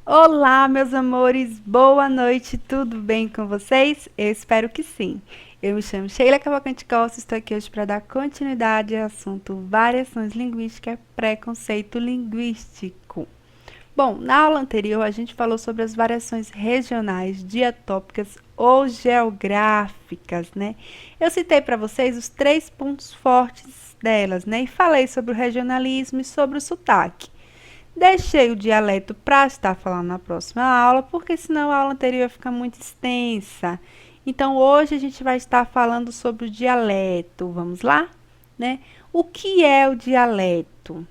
Olá, meus amores, boa noite, tudo bem com vocês? Eu espero que sim. Eu me chamo Sheila Cavalcante Costa, estou aqui hoje para dar continuidade ao assunto variações linguísticas, preconceito linguístico. Bom, na aula anterior a gente falou sobre as variações regionais, diatópicas ou geográficas, né? Eu citei para vocês os três pontos fortes delas, né? E falei sobre o regionalismo e sobre o sotaque. Deixei o dialeto para estar falando na próxima aula, porque senão a aula anterior fica muito extensa. Então hoje a gente vai estar falando sobre o dialeto. Vamos lá? Né? O que é o dialeto?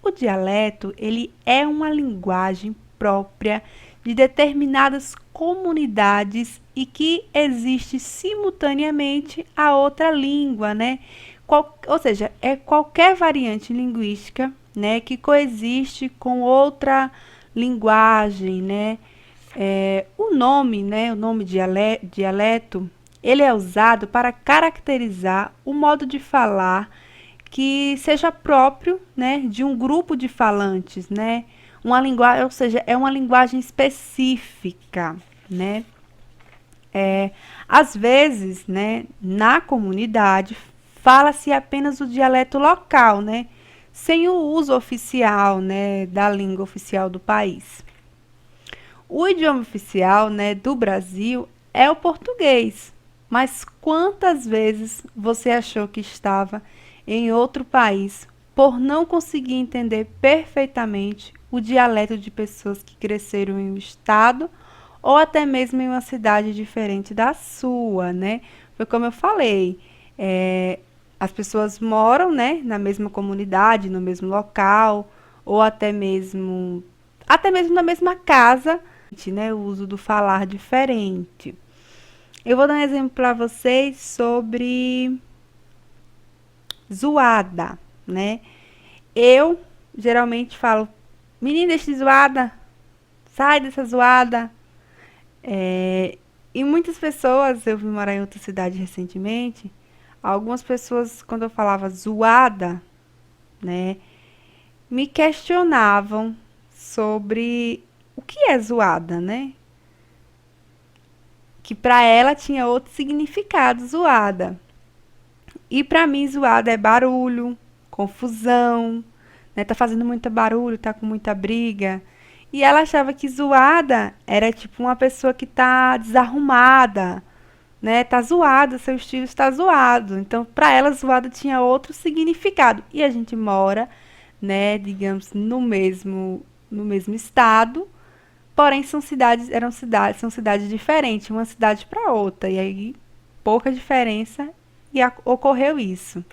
O dialeto, ele é uma linguagem própria de determinadas comunidades e que existe simultaneamente a outra língua, né? Ou seja, é qualquer variante linguística, né, que coexiste com outra linguagem, né? O nome dialeto, ele é usado para caracterizar o modo de falar que seja próprio, né, de um grupo de falantes, né? Uma linguagem, ou seja, é uma linguagem específica, né? É, Às vezes, né, na comunidade, fala-se apenas o dialeto local, né? Sem o uso oficial, né, da língua oficial do país. O idioma oficial, né, do Brasil é o português. Mas quantas vezes você achou que estava em outro país por não conseguir entender perfeitamente o dialeto de pessoas que cresceram em um estado ou até mesmo em uma cidade diferente da sua, né? Foi como eu falei, as pessoas moram, né, na mesma comunidade, no mesmo local, ou até mesmo na mesma casa, né, o uso do falar diferente. Eu vou dar um exemplo para vocês sobre zoada, né? Eu geralmente falo, menina, deixa de zoada, sai dessa zoada. E muitas pessoas, eu vim morar em outra cidade recentemente, algumas pessoas, quando eu falava zoada, né, me questionavam sobre o que é zoada, né? Que para ela tinha outro significado, zoada. E para mim, zoada é barulho, confusão, né? Tá fazendo muito barulho, tá com muita briga. E ela achava que zoada era tipo uma pessoa que tá desarrumada, né? Tá zoada, seu estilo está zoado. Então, para ela, zoada tinha outro significado. E a gente mora, né, digamos, no mesmo estado, porém são cidades diferentes, uma cidade para outra. E aí, pouca diferença e ocorreu isso.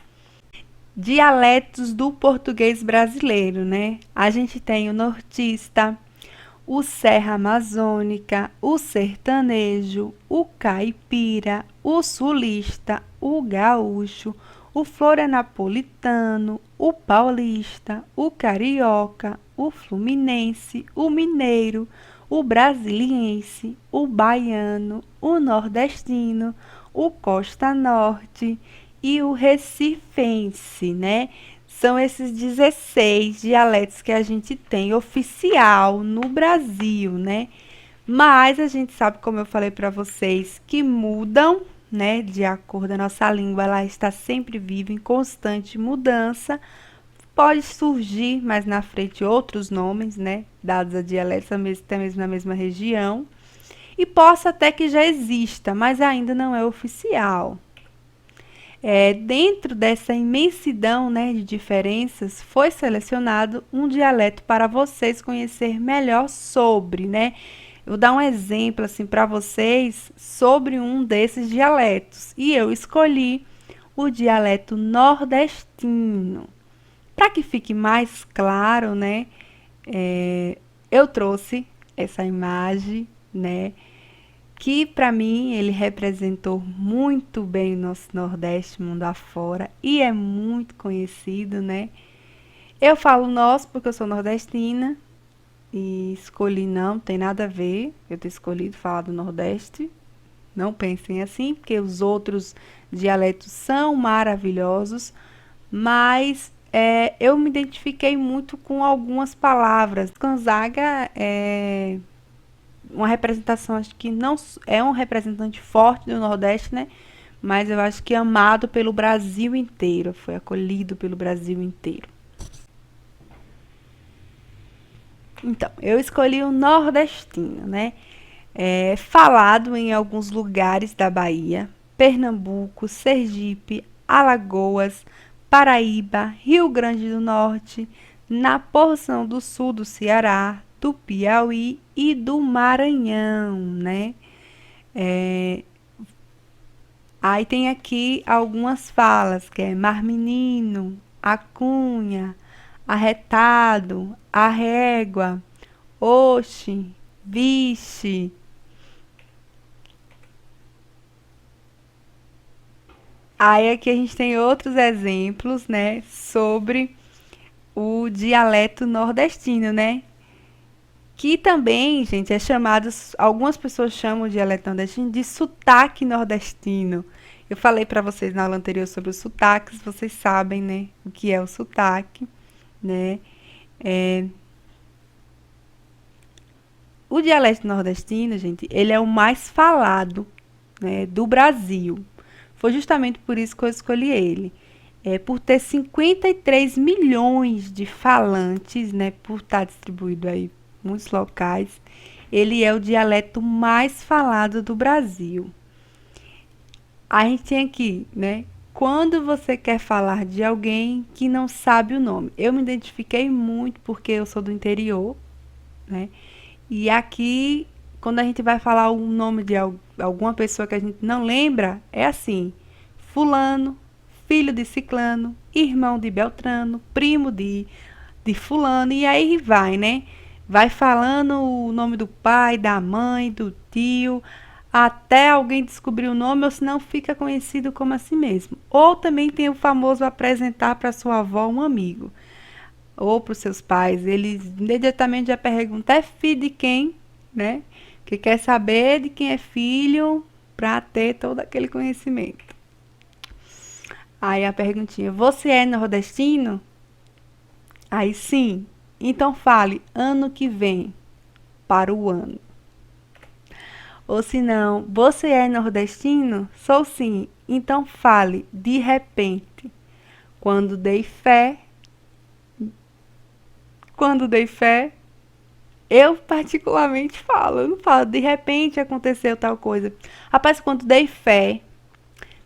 Dialetos do português brasileiro, né? A gente tem o nortista, o serra amazônica, o sertanejo, o caipira, o sulista, o gaúcho, o florianapolitano, o paulista, o carioca, o fluminense, o mineiro, o brasiliense, o baiano, o nordestino, o costa norte e o recifense, né? São esses 16 dialetos que a gente tem oficial no Brasil, né? Mas a gente sabe, como eu falei para vocês, que mudam, né? De acordo com a nossa língua, ela está sempre viva, em constante mudança. Pode surgir mais na frente outros nomes, né? Dados a dialetos, até mesmo na mesma região. E possa até que já exista, mas ainda não é oficial. Dentro dessa imensidão, né, de diferenças, foi selecionado um dialeto para vocês conhecer melhor sobre, né? Eu vou dar um exemplo assim para vocês sobre um desses dialetos. E eu escolhi o dialeto nordestino. Para que fique mais claro, né? Eu trouxe essa imagem, né? Que para mim ele representou muito bem o nosso Nordeste mundo afora e é muito conhecido, né? Eu falo nosso porque eu sou nordestina e escolhi não, tem nada a ver eu ter escolhido falar do Nordeste. Não pensem assim, porque os outros dialetos são maravilhosos, mas eu me identifiquei muito com algumas palavras. Gonzaga é uma representação, acho que não é um representante forte do Nordeste, né? Mas eu acho que é amado pelo Brasil inteiro, foi acolhido pelo Brasil inteiro. Então, eu escolhi o nordestino, né? É falado em alguns lugares da Bahia, Pernambuco, Sergipe, Alagoas, Paraíba, Rio Grande do Norte, na porção do sul do Ceará, do Piauí e do Maranhão, né? É, aí tem aqui algumas falas, que é mar menino, acunha, arretado, arrégua, oxe, vixe. Aí aqui a gente tem outros exemplos, né, sobre o dialeto nordestino, né? Que também, gente, é chamado, algumas pessoas chamam o dialeto nordestino de sotaque nordestino. Eu falei para vocês na aula anterior sobre os sotaques, vocês sabem, né, o que é o sotaque, né? É, o dialeto nordestino, gente, ele é o mais falado, né, do Brasil. Foi justamente por isso que eu escolhi ele. Por ter 53 milhões de falantes, né, por estar distribuído aí em muitos locais, ele é o dialeto mais falado do Brasil. A gente tem aqui, né, quando você quer falar de alguém que não sabe o nome. Eu me identifiquei muito porque eu sou do interior, né? E aqui, quando a gente vai falar o nome de alguma pessoa que a gente não lembra, é assim: fulano, filho de ciclano, irmão de Beltrano, primo de fulano, e aí vai, né? Vai falando o nome do pai, da mãe, do tio, até alguém descobrir o nome, ou senão fica conhecido como assim mesmo. Ou também tem o famoso apresentar para sua avó um amigo, ou para os seus pais. Eles imediatamente já perguntam: é filho de quem, né? Que quer saber de quem é filho para ter todo aquele conhecimento. Aí a perguntinha: você é nordestino? Aí sim. Então fale ano que vem para o ano. Ou se não, você é nordestino? Sou sim. Então fale de repente. Quando dei fé, quando dei fé, eu particularmente falo, eu não falo de repente aconteceu tal coisa. Rapaz, quando dei fé,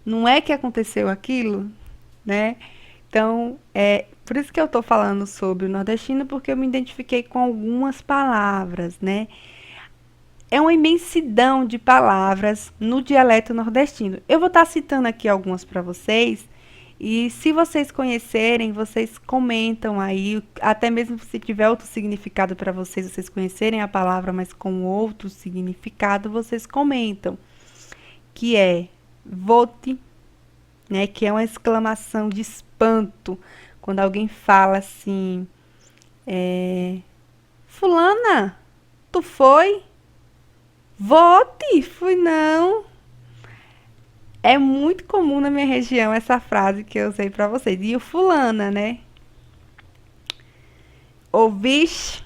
não é que aconteceu aquilo, né? Então, por isso que eu tô falando sobre o nordestino, porque eu me identifiquei com algumas palavras, né? É uma imensidão de palavras no dialeto nordestino. Eu vou estar citando aqui algumas para vocês, e se vocês conhecerem, vocês comentam aí, até mesmo se tiver outro significado para vocês, vocês conhecerem a palavra, mas com outro significado, vocês comentam, que é vote, né, que é uma exclamação de espanto, quando alguém fala assim, fulana, tu foi? Vote, fui não. É muito comum na minha região essa frase que eu usei pra vocês. E o fulana, né? Ou vixe,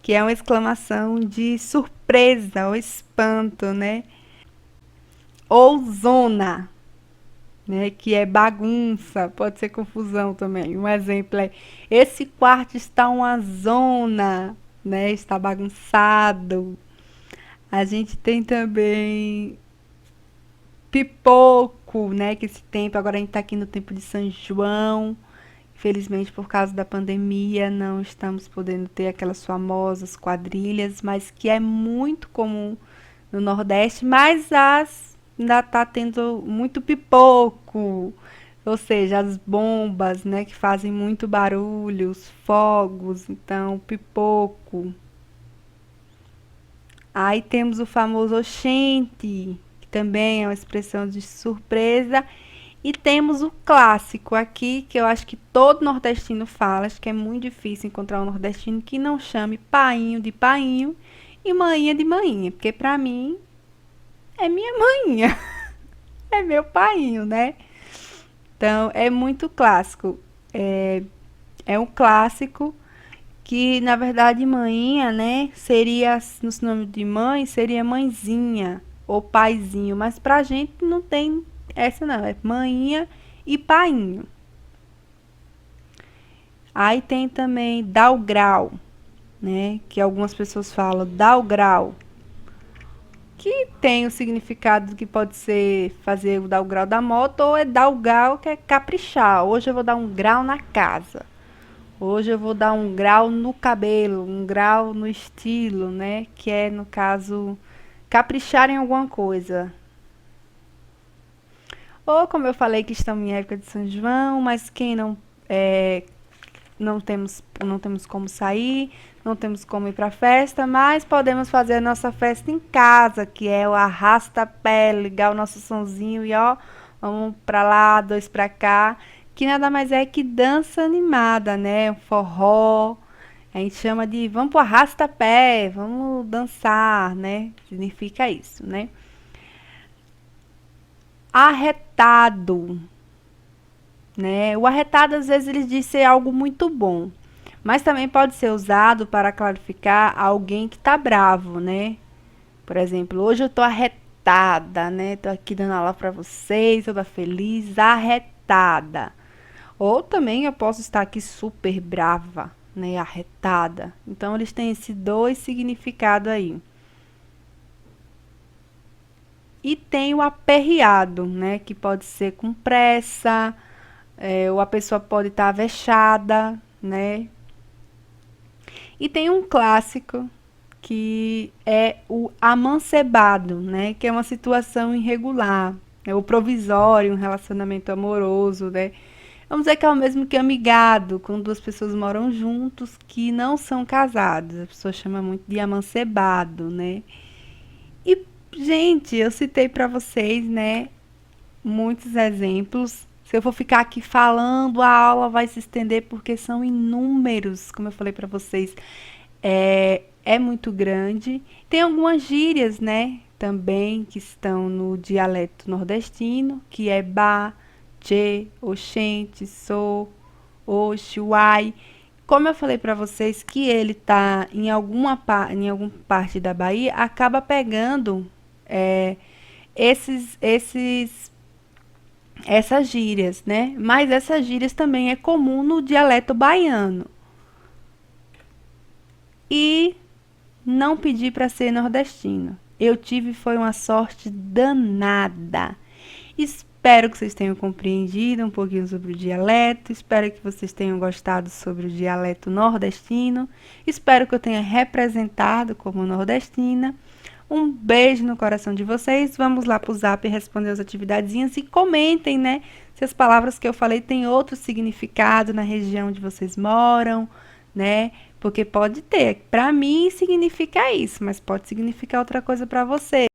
que é uma exclamação de surpresa ou espanto, né? Ou zona, né? Que é bagunça, pode ser confusão também. Um exemplo é: esse quarto está uma zona, né? Está bagunçado. A gente tem também pipoco, né? Que esse tempo, agora a gente tá aqui no tempo de São João. Infelizmente, por causa da pandemia, não estamos podendo ter aquelas famosas quadrilhas, mas que é muito comum no Nordeste, mas ainda tá tendo muito pipoco, ou seja, as bombas, né, que fazem muito barulho, os fogos, então pipoco. Aí temos o famoso oxente, que também é uma expressão de surpresa. E temos o clássico aqui, que eu acho que todo nordestino fala, acho que é muito difícil encontrar um nordestino que não chame painho de painho e maninha de maninha, porque pra mim é minha maninha, é meu painho, né? Então é muito clássico. É um clássico que, na verdade, manhinha, né, seria, no sinônimo de mãe, seria mãezinha ou paizinho, mas pra gente não tem essa não, é manhinha e painho. Aí tem também dar o grau, né, que algumas pessoas falam dar o grau, que tem o significado que pode ser fazer o dar o grau da moto ou é dar o grau que é caprichar. Hoje eu vou dar um grau na casa. Hoje eu vou dar um grau no cabelo, um grau no estilo, né? Que é, no caso, caprichar em alguma coisa. Ou, como eu falei, que estamos em época de São João, mas quem não temos como sair, não temos como ir para festa, mas podemos fazer a nossa festa em casa, que é o arrasta-pé, ligar o nosso sonzinho e ó, vamos para lá, dois para cá, que nada mais é que dança animada, né? Um forró. A gente chama de vamos pro arrasta-pé, vamos dançar, né? Significa isso, né? Arretado, né? O arretado às vezes ele diz ser algo muito bom, mas também pode ser usado para clarificar alguém que tá bravo, né? Por exemplo, hoje eu tô arretada, né? Tô aqui dando aula para vocês, toda feliz, arretada. Ou também eu posso estar aqui super brava, né? Arretada. Então eles têm esses dois significados aí. E tem o aperreado, né? Que pode ser com pressa, ou a pessoa pode estar avexada, né? E tem um clássico que é o amancebado, né? Que é uma situação irregular, é o provisório, um relacionamento amoroso, né? Vamos dizer que é o mesmo que amigado, quando duas pessoas moram juntos que não são casados. A pessoa chama muito de amancebado, né? E, gente, eu citei para vocês, né, muitos exemplos. Se eu for ficar aqui falando, a aula vai se estender porque são inúmeros, como eu falei para vocês. É muito grande. Tem algumas gírias, né, também que estão no dialeto nordestino, que é ba, tchê, oxente, sou, oxe, uai. Como eu falei para vocês que ele tá em alguma parte da Bahia, acaba pegando é, esses essas gírias, né? Mas essas gírias também é comum no dialeto baiano. E não pedi para ser nordestino. Eu tive foi uma sorte danada. Espero que vocês tenham compreendido um pouquinho sobre o dialeto. Espero que vocês tenham gostado sobre o dialeto nordestino. Espero que eu tenha representado como nordestina. Um beijo no coração de vocês. Vamos lá pro Zap responder as atividadezinhas e comentem, né? Se as palavras que eu falei têm outro significado na região onde vocês moram, né? Porque pode ter. Para mim significa isso, mas pode significar outra coisa para você.